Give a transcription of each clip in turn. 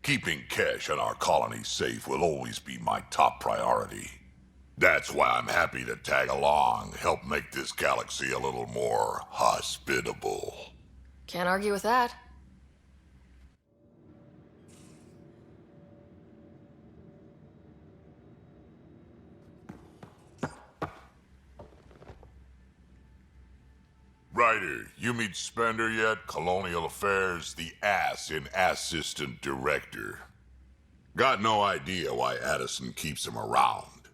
Keeping Kesh and our colony safe will always be my top priority. That's why I'm happy to tag along, help make this galaxy a little more hospitable. Can't argue with that. Ryder, you meet Spender yet? Colonial Affairs, the ass in Assistant Director. Got no idea why Addison keeps him around.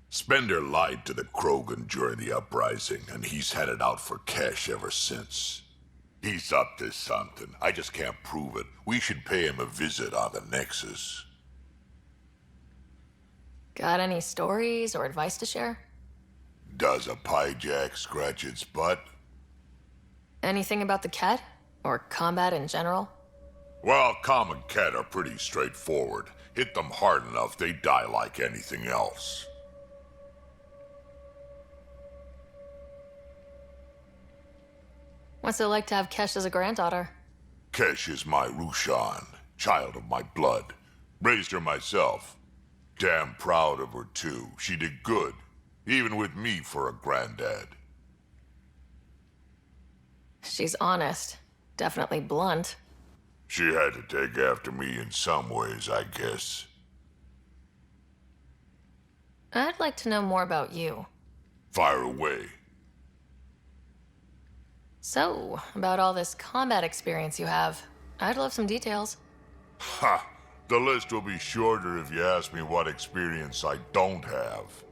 Spender lied to the Krogan during the uprising, and he's headed out for Kesh ever since. He's up to something. I just can't prove it. We should pay him a visit on the Nexus. Got any stories or advice to share? Does a pyjak scratch its butt? Anything about the Ket? Or combat in general? Well, common Ket are pretty straightforward. Hit them hard enough, they die like anything else. What's it like to have Kesh as a granddaughter? Kesh is my Rushan, child of my blood. Raised her myself. Damn proud of her too. She did good, even with me for a granddad. She's honest. Definitely blunt. She had to take after me in some ways, I guess. I'd like to know more about you. Fire away. So, about all this combat experience you have, I'd love some details. Ha! The list will be shorter if you ask me what experience I don't have.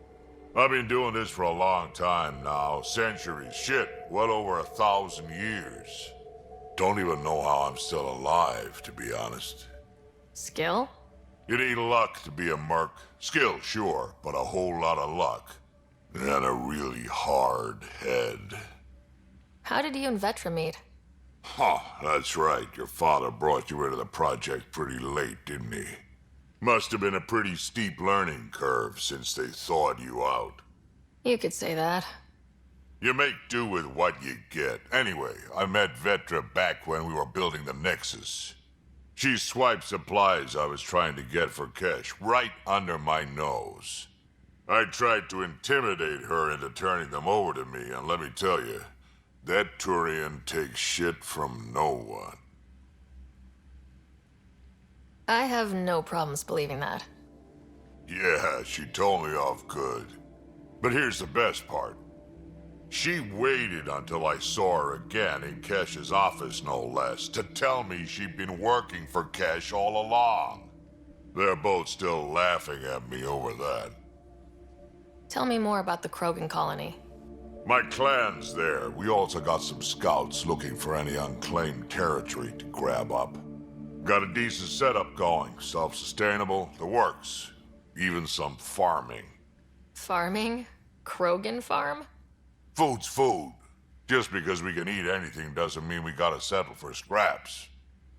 I've been doing this for a long time now. Centuries. Shit, well over 1,000 years. Don't even know how I'm still alive, to be honest. Skill? It ain't luck to be a merc. Skill, sure, but a whole lot of luck. And a really hard head. How did you and Vetra meet? Huh, that's right. Your father brought you into the project pretty late, didn't he? Must have been a pretty steep learning curve since they thawed you out. You could say that. You make do with what you get. Anyway, I met Vetra back when we were building the Nexus. She swiped supplies I was trying to get for Kesh right under my nose. I tried to intimidate her into turning them over to me, and let me tell you, that Turian takes shit from no one. I have no problems believing that. Yeah, she told me off good. But here's the best part. She waited until I saw her again in Kesh's office, no less, to tell me she'd been working for Kesh all along. They're both still laughing at me over that. Tell me more about the Krogan colony. My clan's there. We also got some scouts looking for any unclaimed territory to grab up. Got a decent setup going. Self-sustainable, the works. Even some farming. Farming? Krogan farm? Food's food. Just because we can eat anything doesn't mean we gotta settle for scraps.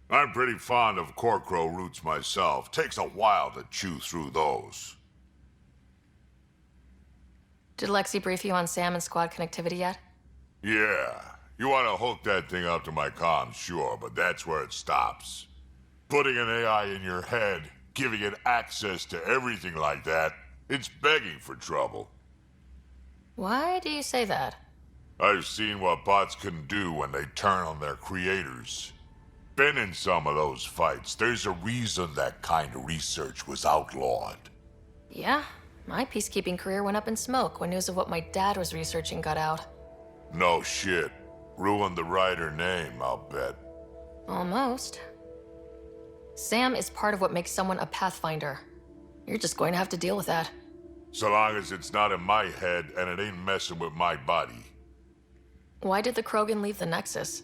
I'm pretty fond of Corcrow roots myself. Takes a while to chew through those. Did Lexi brief you on Sam and squad connectivity yet? Yeah. You want to hook that thing up to my comms, sure, but that's where it stops. Putting an AI in your head, giving it access to everything like that, it's begging for trouble. Why do you say that? I've seen what bots can do when they turn on their creators. Been in some of those fights. There's a reason that kind of research was outlawed. Yeah, my peacekeeping career went up in smoke when news of what my dad was researching got out. No shit. Ruined the writer name, I'll bet. Almost. Sam is part of what makes someone a Pathfinder. You're just going to have to deal with that. So long as it's not in my head and it ain't messing with my body. Why did the Krogan leave the Nexus?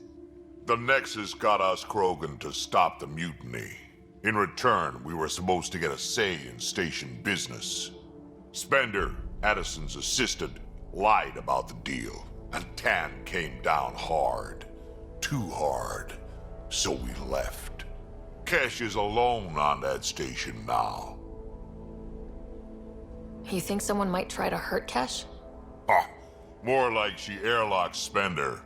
The Nexus got us Krogan to stop the mutiny. In return, we were supposed to get a say in station business. Spender, Addison's assistant, lied about the deal, and Tan came down hard. Too hard. So we left. Kesh is alone on that station now. You think someone might try to hurt Kesh? More like she airlocks Spender.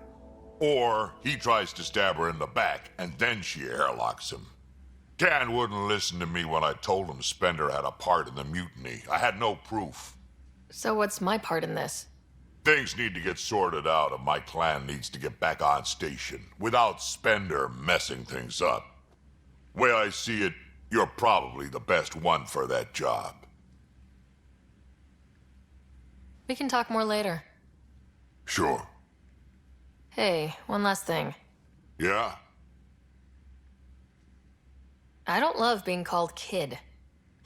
Or he tries to stab her in the back, and then she airlocks him. Dan wouldn't listen to me when I told him Spender had a part in the mutiny. I had no proof. So what's my part in this? Things need to get sorted out, and my clan needs to get back on station without Spender messing things up. Way I see it, you're probably the best one for that job. We can talk more later. Sure. Hey, one last thing. Yeah? I don't love being called kid.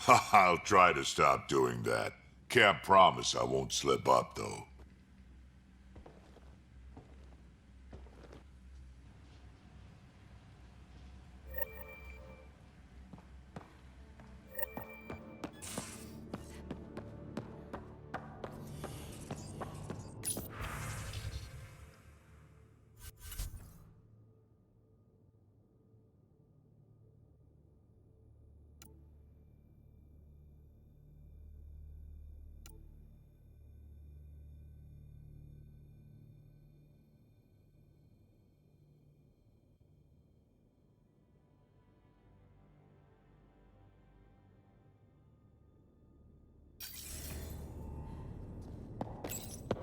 I'll try to stop doing that. Can't promise I won't slip up, though.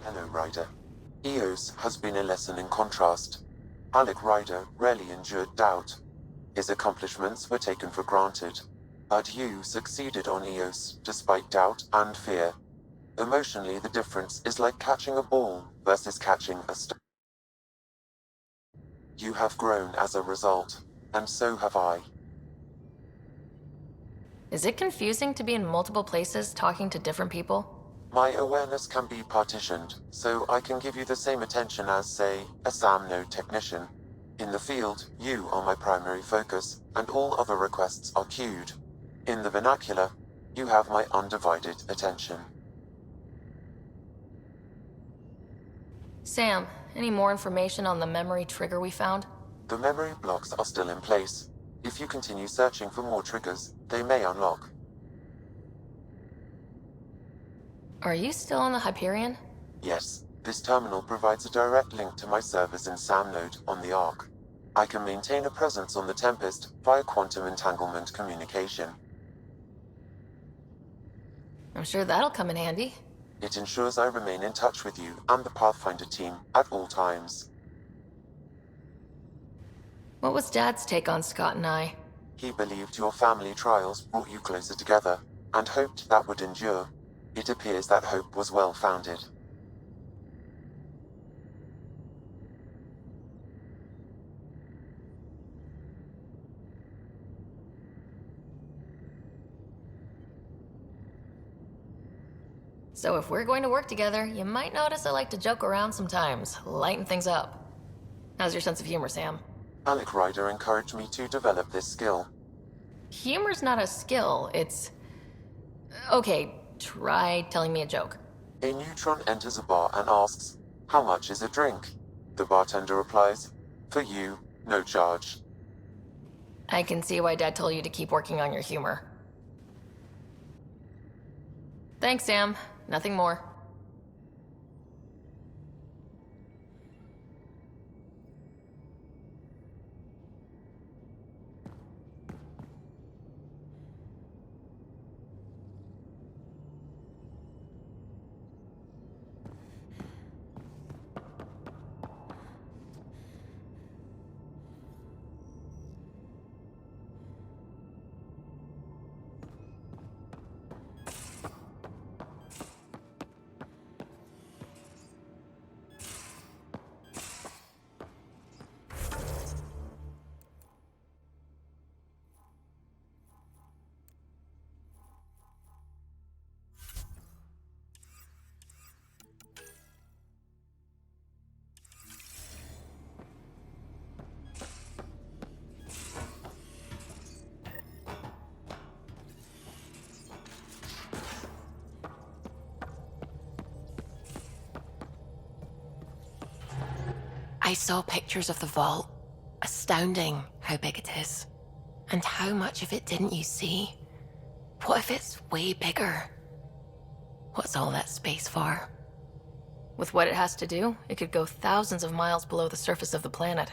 Hello, Ryder. Eos has been a lesson in contrast. Alec Ryder rarely endured doubt. His accomplishments were taken for granted. But you succeeded on Eos, despite doubt and fear. Emotionally, the difference is like catching a ball versus catching a stone. You have grown as a result, and so have I. Is it confusing to be in multiple places talking to different people? My awareness can be partitioned, so I can give you the same attention as, say, a SAM node technician. In the field, you are my primary focus, and all other requests are queued. In the vernacular, you have my undivided attention. Sam, any more information on the memory trigger we found? The memory blocks are still in place. If you continue searching for more triggers, they may unlock. Are you still on the Hyperion? Yes, this terminal provides a direct link to my servers in SAM node on the Ark. I can maintain a presence on the Tempest via quantum entanglement communication. I'm sure that'll come in handy. It ensures I remain in touch with you and the Pathfinder team at all times. What was Dad's take on Scott and I? He believed your family trials brought you closer together, and hoped that would endure. It appears that hope was well-founded. So if we're going to work together, you might notice I like to joke around sometimes, lighten things up. How's your sense of humor, Sam? Alec Ryder encouraged me to develop this skill. Humor's not a skill, it's... Okay, try telling me a joke. A neutron enters a bar and asks, "How much is a drink?" The bartender replies, "For you, no charge." I can see why Dad told you to keep working on your humor. Thanks, Sam. Nothing more. I saw pictures of the vault. Astounding how big it is. And how much of it didn't you see? What if it's way bigger? What's all that space for? With what it has to do, it could go thousands of miles below the surface of the planet.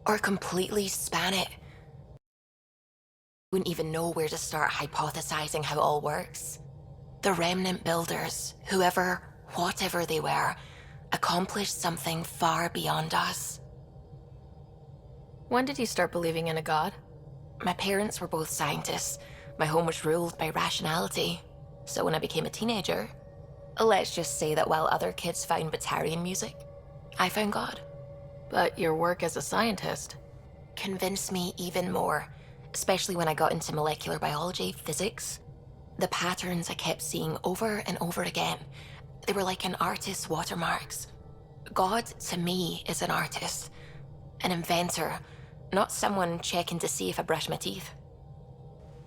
Or completely span it. Wouldn't even know where to start hypothesizing how it all works. The remnant builders, whoever, whatever they were, accomplished something far beyond us. When did you start believing in a god? My parents were both scientists. My home was ruled by rationality. So when I became a teenager, let's just say that while other kids found Batarian music, I found God. But your work as a scientist Convinced me even more, especially when I got into molecular biology, physics. The patterns I kept seeing over and over again, they were like an artist's watermarks. God, to me, is an artist, an inventor, not someone checking to see if I brush my teeth.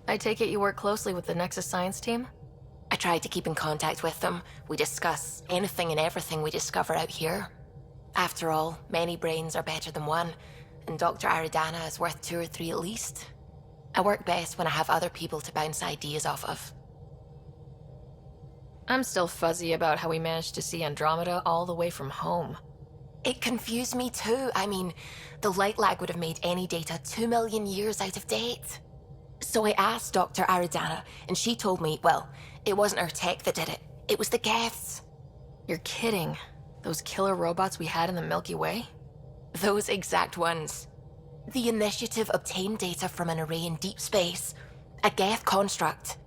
I take it you work closely with the Nexus science team? I try to keep in contact with them. We discuss anything and everything we discover out here. After all, many brains are better than one, and Dr. Aridana is worth 2 or 3 at least. I work best when I have other people to bounce ideas off of. I'm still fuzzy about how we managed to see Andromeda all the way from home. It confused me too. I mean, the light lag would have made any data 2 million years out of date. So I asked Dr. Aridana, and she told me, well, it wasn't her tech that did it. It was the Geths. You're kidding. Those killer robots we had in the Milky Way? Those exact ones. The initiative obtained data from an array in deep space, a Geth construct.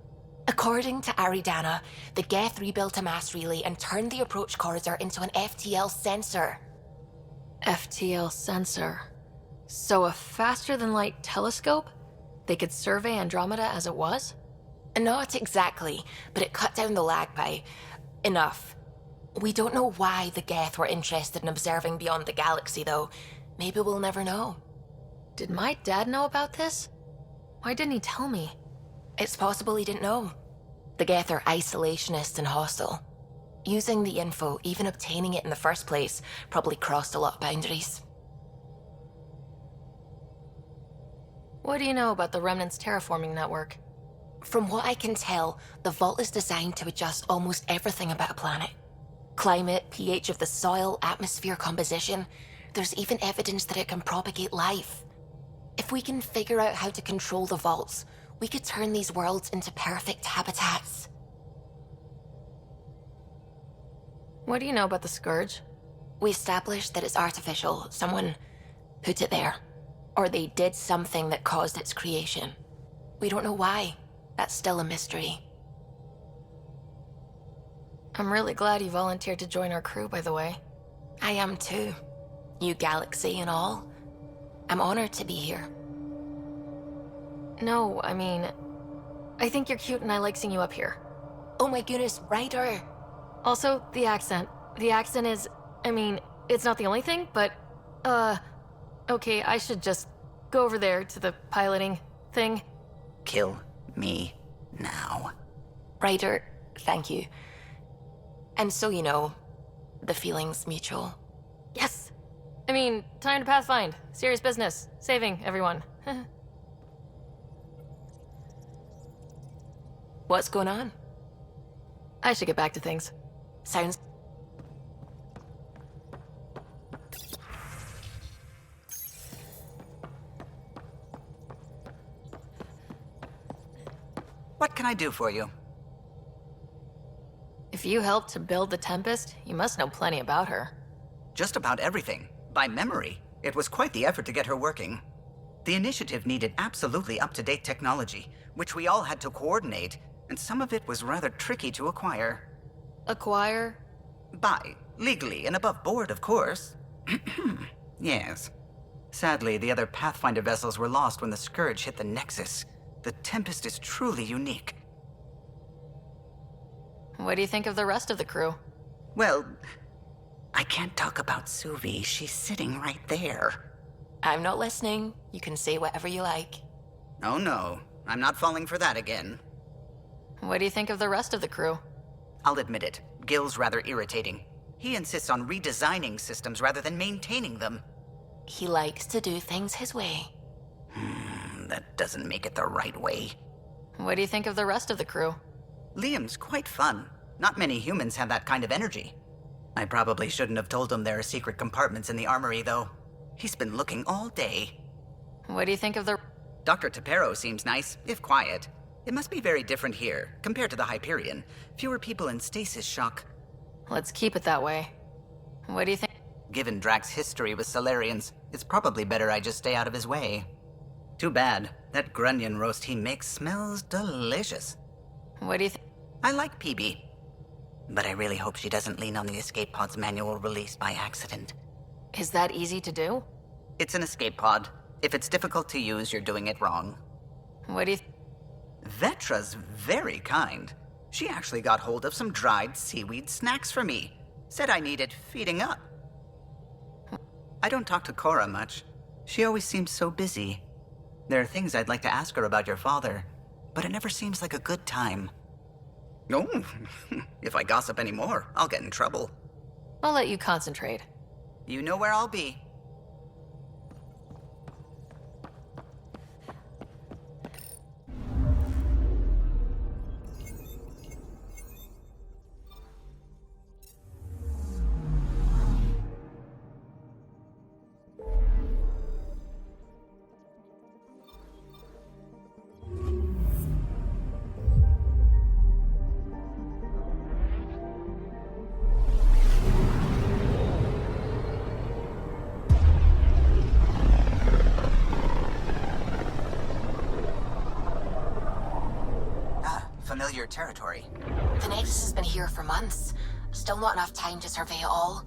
According to Aridana, the Geth rebuilt a mass relay and turned the approach corridor into an FTL sensor. FTL sensor. So a faster-than-light telescope? They could survey Andromeda as it was? Not exactly, but it cut down the lag by enough. We don't know why the Geth were interested in observing beyond the galaxy, though. Maybe we'll never know. Did my dad know about this? Why didn't he tell me? It's possible he didn't know. The Geth are isolationist and hostile. Using the info, even obtaining it in the first place, probably crossed a lot of boundaries. What do you know about the Remnant's terraforming network? From what I can tell, the vault is designed to adjust almost everything about a planet. Climate, pH of the soil, atmosphere composition. There's even evidence that it can propagate life. If we can figure out how to control the vaults, we could turn these worlds into perfect habitats. What do you know about the Scourge? We established that it's artificial. Someone put it there. Or they did something that caused its creation. We don't know why. That's still a mystery. I'm really glad you volunteered to join our crew, by the way. I am too. New galaxy and all. I'm honored to be here. No, I mean, I think you're cute and I like seeing you up here. Oh my goodness, Ryder! Also, the accent. The accent is, I mean, it's not the only thing, but, okay, I should just go over there to the piloting thing. Kill me now. Ryder, thank you. And so you know, the feeling's mutual. Yes! I mean, time to pathfind. Serious business. Saving everyone. What's going on? I should get back to things. Sounds... What can I do for you? If you helped to build the Tempest, you must know plenty about her. Just about everything. By memory. It was quite the effort to get her working. The initiative needed absolutely up-to-date technology, which we all had to coordinate, and some of it was rather tricky to acquire. Acquire? Buy. Legally and above board, of course. Yes. Sadly, the other Pathfinder vessels were lost when the Scourge hit the Nexus. The Tempest is truly unique. What do you think of the rest of the crew? Well, I can't talk about Suvi. She's sitting right there. I'm not listening. You can say whatever you like. Oh no, I'm not falling for that again. What do you think of the rest of the crew? I'll admit it, Gil's rather irritating. He insists on redesigning systems rather than maintaining them. He likes to do things his way. That doesn't make it the right way. What do you think of the rest of the crew? Liam's quite fun. Not many humans have that kind of energy. I probably shouldn't have told him there are secret compartments in the armory, though. He's been looking all day. What do you think of the... Dr. Tapero seems nice, if quiet. It must be very different here, compared to the Hyperion. Fewer people in stasis shock. Let's keep it that way. What do you think? Given Drax's history with Solarians, it's probably better I just stay out of his way. Too bad. That grunion roast he makes smells delicious. What do you think? I like PB. But I really hope she doesn't lean on the escape pod's manual release by accident. Is that easy to do? It's an escape pod. If it's difficult to use, you're doing it wrong. What do you Vetra's very kind. She actually got hold of some dried seaweed snacks for me. Said I needed feeding up. I don't talk to Cora much. She always seems so busy. There are things I'd like to ask her about your father, but it never seems like a good time. No, if I gossip anymore, I'll get in trouble. I'll let you concentrate. You know where I'll be. Familiar territory. The Nexus has been here for months. Still not enough time to survey it all.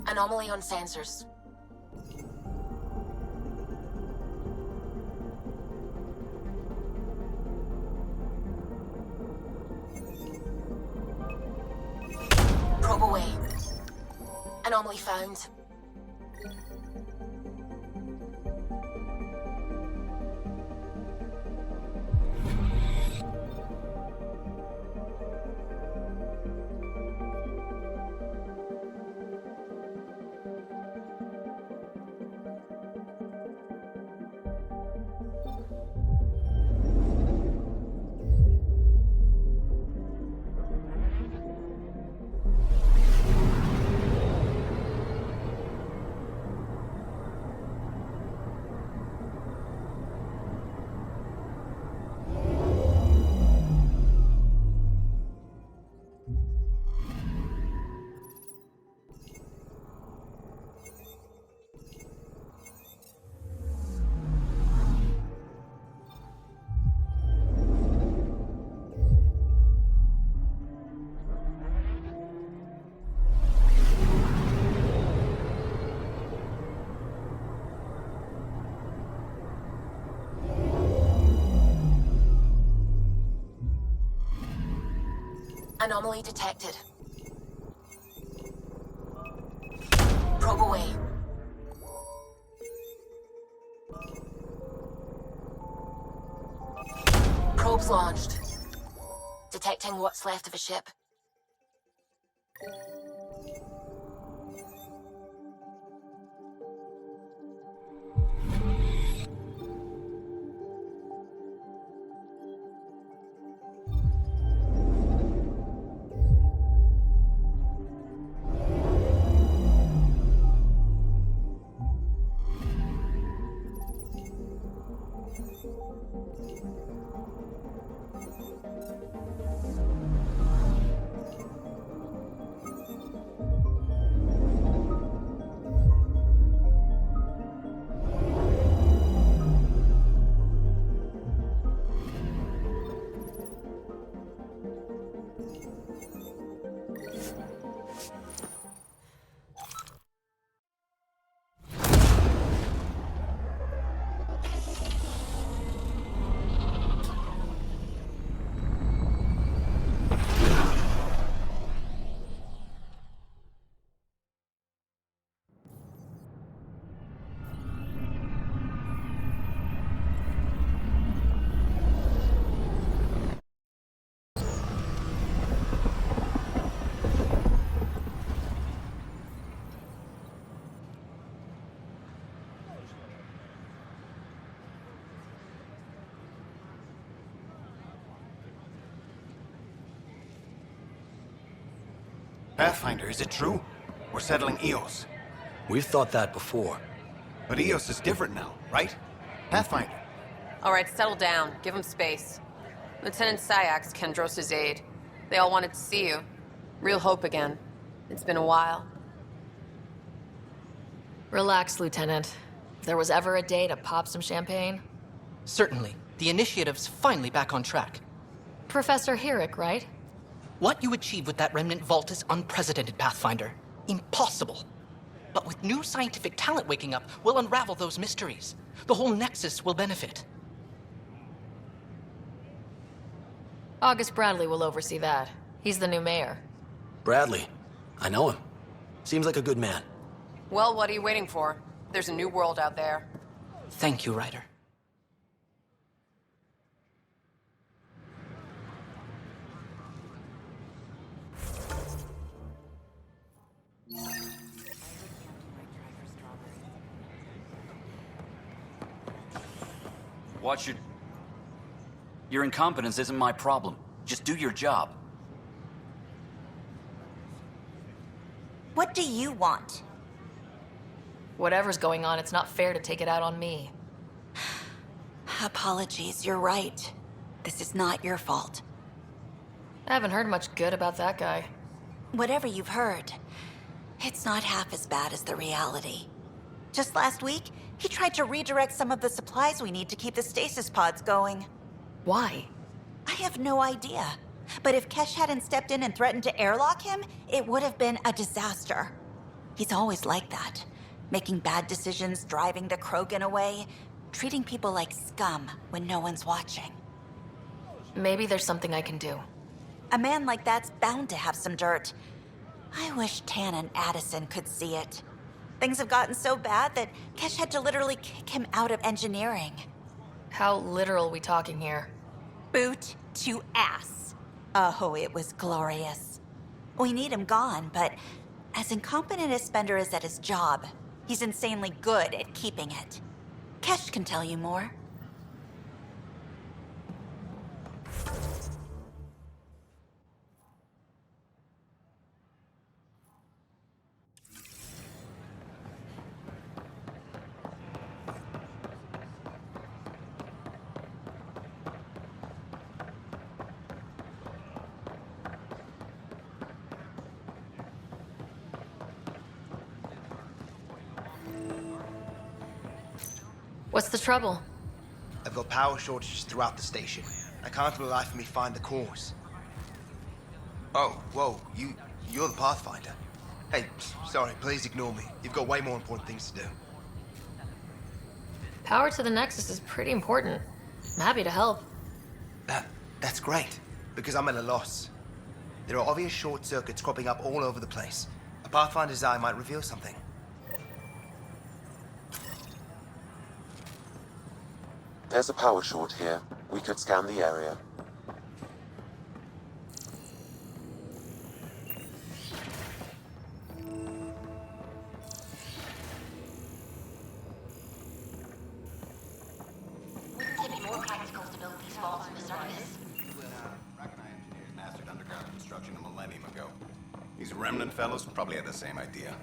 Anomaly on sensors. Probe away. Anomaly found. Anomaly detected. Probe away. Probes launched. Detecting what's left of a ship. Pathfinder, is it true? We're settling Eos. We've thought that before. But Eos is different now, right? Pathfinder. All right, settle down. Give him space. Lieutenant Syax, Kendros' aide. They all wanted to see you. Real hope again. It's been a while. Relax, Lieutenant. If there was ever a day to pop some champagne. Certainly. The initiative's finally back on track. Professor Herrick, right? What you achieved with that remnant vault is unprecedented, Pathfinder. Impossible. But with new scientific talent waking up, we'll unravel those mysteries. The whole nexus will benefit. August Bradley will oversee that. He's the new mayor. Bradley. I know him. Seems like a good man. Well, what are you waiting for? There's a new world out there. Thank you, Ryder. Watch your... Your incompetence isn't my problem. Just do your job. What do you want? Whatever's going on, it's not fair to take it out on me. Apologies, you're right. This is not your fault. I haven't heard much good about that guy. Whatever you've heard, it's not half as bad as the reality. Just last week, he tried to redirect some of the supplies we need to keep the stasis pods going. Why? I have no idea. But if Kesh hadn't stepped in and threatened to airlock him, it would have been a disaster. He's always like that. Making bad decisions, driving the Krogan away, treating people like scum when no one's watching. Maybe there's something I can do. A man like that's bound to have some dirt. I wish Tan and Addison could see it. Things have gotten so bad that Kesh had to literally kick him out of engineering. How literal we talking here? Boot to ass. Oh, it was glorious. We need him gone, but as incompetent as Spender is at his job, he's insanely good at keeping it. Kesh can tell you more. What's the trouble? I've got power shortages throughout the station. I can't for the life of me find the cause. Oh, whoa, you're the Pathfinder. Hey, sorry, please ignore me. You've got way more important things to do. Power to the Nexus is pretty important. I'm happy to help. That's great, because I'm at a loss. There are obvious short circuits cropping up all over the place. A Pathfinder's eye might reveal something. There's a power short here. We could scan the area. These remnant fellows probably had the same idea.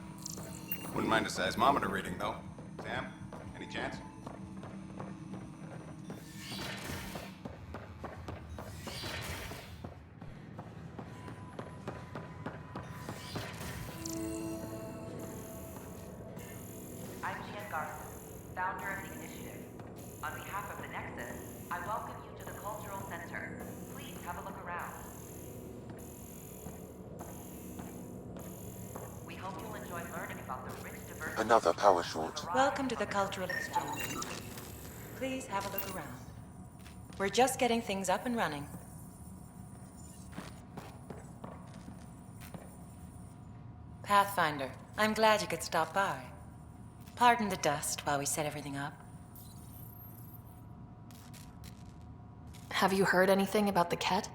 Wouldn't mind a seismometer reading, though. Sam, any chance? I'm Jen Garson, founder of the initiative. On behalf of the Nexus, I welcome you to the Cultural Center. Please have a look around. We hope you'll enjoy learning about the rich diversity. Another power short. Welcome to the Cultural Exchange. Please have a look around. We're just getting things up and running. Pathfinder, I'm glad you could stop by. Pardon the dust while we set everything up. Have you heard anything about the Ket?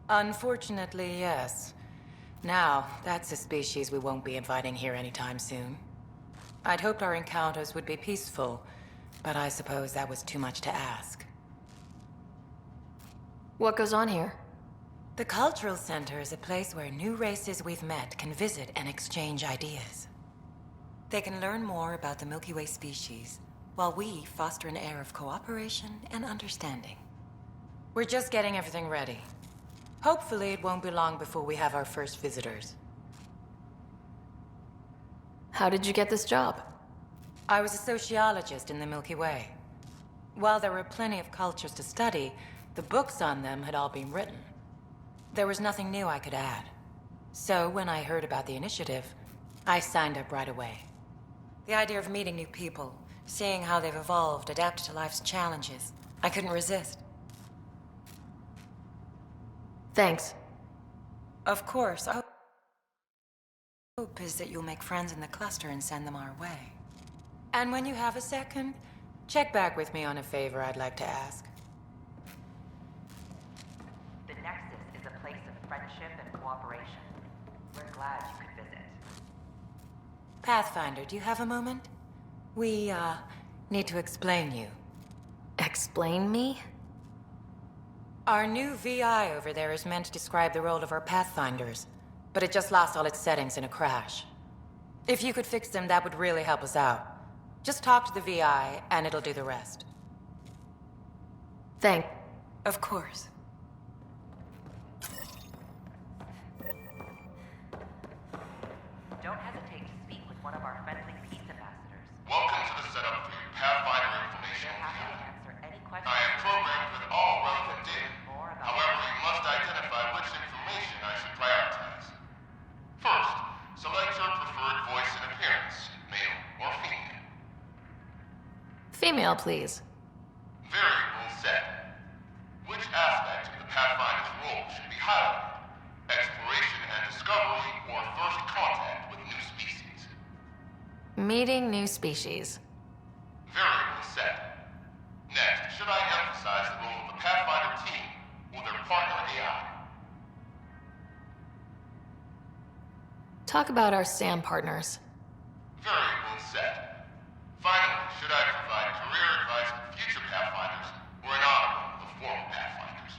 Unfortunately, yes. Now, that's a species we won't be inviting here anytime soon. I'd hoped our encounters would be peaceful, but I suppose that was too much to ask. What goes on here? The Cultural Center is a place where new races we've met can visit and exchange ideas. They can learn more about the Milky Way species, while we foster an air of cooperation and understanding. We're just getting everything ready. Hopefully, it won't be long before we have our first visitors. How did you get this job? I was a sociologist in the Milky Way. While there were plenty of cultures to study, the books on them had all been written. There was nothing new I could add. So when I heard about the initiative, I signed up right away. The idea of meeting new people, seeing how they've evolved, adapted to life's challenges, I couldn't resist. Thanks. Of course. Our hope is that you'll make friends in the cluster and send them our way. And when you have a second, check back with me on a favor I'd like to ask. The Nexus is a place of friendship and cooperation. We're glad you could visit. Pathfinder, do you have a moment? We, need to explain you. Explain me? Our new VI over there is meant to describe the role of our Pathfinders, but it just lost all its settings in a crash. If you could fix them, that would really help us out. Just talk to the VI, and it'll do the rest. Thanks. Of course. Don't hesitate to speak with one of our friendly peace ambassadors. Welcome to the setup for your Pathfinder information. We're happy to answer any questions. I am programmed with all relevant data. More about However, you must identify which information I should prioritize. First, select your preferred voice and appearance, male or female. Female, please. Variable set. Which aspect of the Pathfinder's role should be highlighted? Exploration and discovery, or first contact with new species? Meeting new species. Variable set. Next, should I emphasize the role of the Pathfinder team or their partner AI? Talk about our SAM partners. Variable set. Finally, should I provide career advice for future Pathfinders or an honor of the former Pathfinders?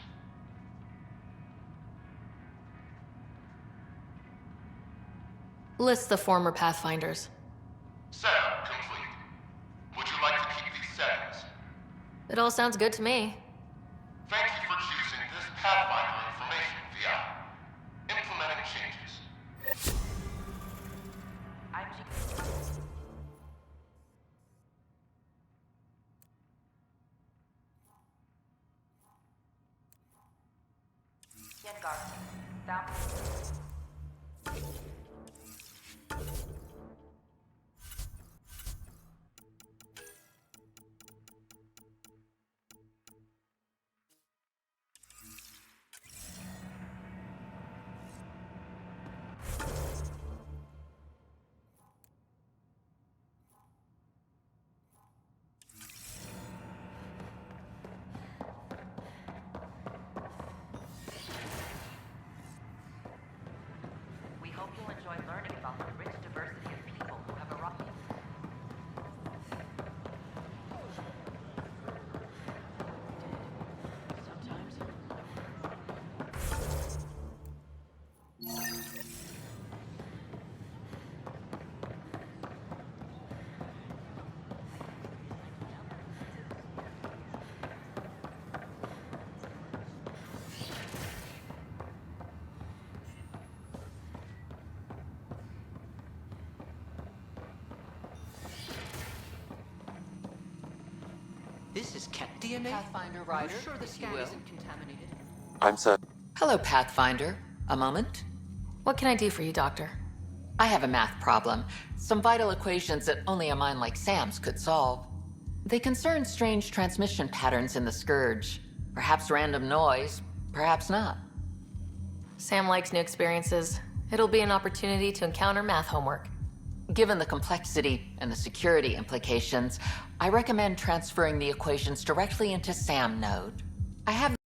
List the former Pathfinders. Setup complete. Would you like to keep these settings? It all sounds good to me. Thank you for choosing this Pathfinder information VI. Implementing changes. I'm Garden. Down. We hope you'll enjoy learning about the rich diversity of people who have arrived. This is cat DNA? Pathfinder Rider, Are you sure the scan isn't contaminated? I'm certain. Hello, Pathfinder. A moment? What can I do for you, Doctor? I have a math problem. Some vital equations that only a mind like Sam's could solve. They concern strange transmission patterns in the Scourge. Perhaps random noise, perhaps not. Sam likes new experiences. It'll be an opportunity to encounter math homework. Given the complexity and the security implications, I recommend transferring the equations directly into SAM node. I have